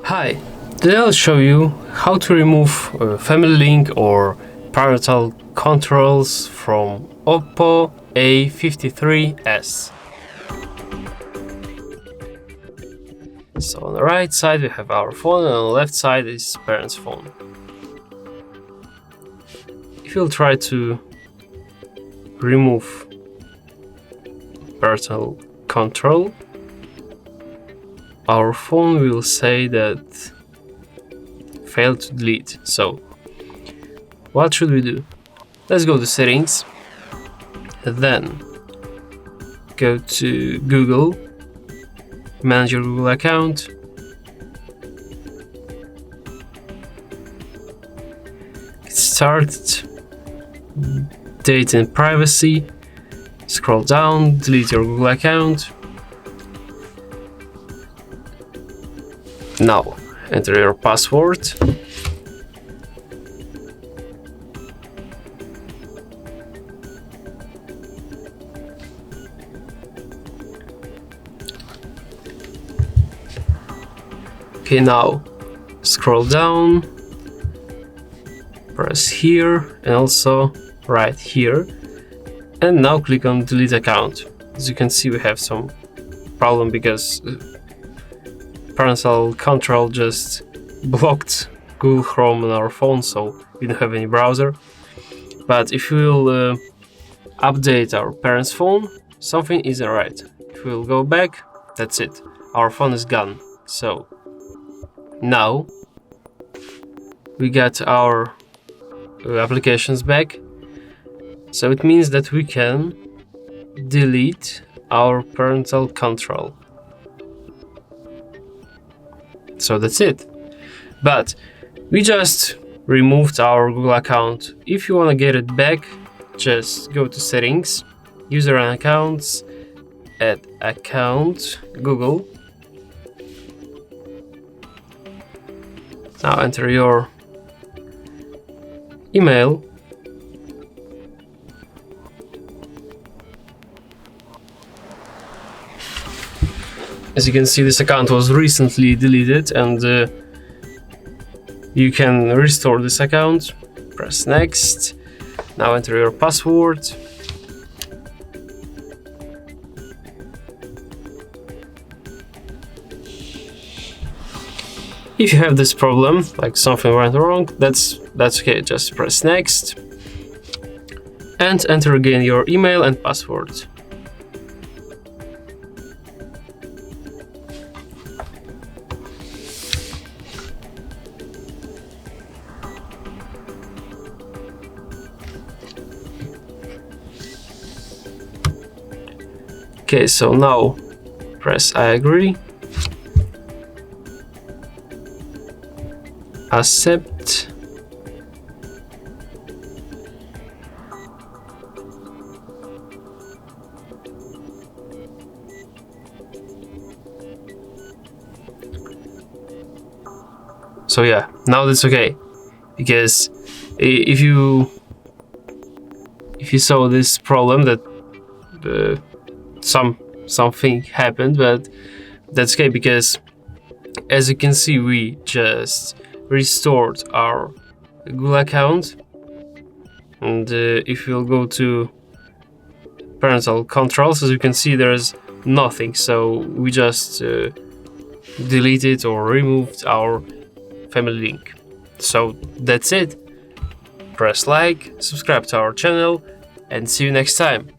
Hi, today I'll show you how to remove family link or parental controls from Oppo A53S. So on the right side we have our phone and on the left side is parent's phone. If you'll try to remove parental control, our phone will say that failed to delete. So what should we do? Let's go to settings, then go to Google, manage your Google account, get started, data and privacy, scroll down, delete your Google account. Now enter your password. Okay, now scroll down, press here and also right here, and now click on delete account. As you can see, we have some problem because parental control just blocked Google Chrome on our phone, so we don't have any browser. But if we'll update our parent's phone, something isn't right. If we'll go back, that's it. Our phone is gone. So now we got our applications back. So it means that we can delete our parental control. So that's it. But we just removed our Google account. If you want to get it back, just go to settings, user and accounts, add account, Google. Now enter your email. As you can see, this account was recently deleted and you can restore this account. Press next. Now enter your password. If you have this problem, like something went wrong, that's okay. Just press next and enter again your email and password. Okay, so now press I agree, accept, so yeah, now that's okay, because if you saw this problem that something happened, but that's okay, because as you can see, we just restored our Google account, and if we'll go to parental controls, as you can see, there's nothing. So we just deleted or removed our family link. So that's it. Press like, subscribe to our channel, and see you next time.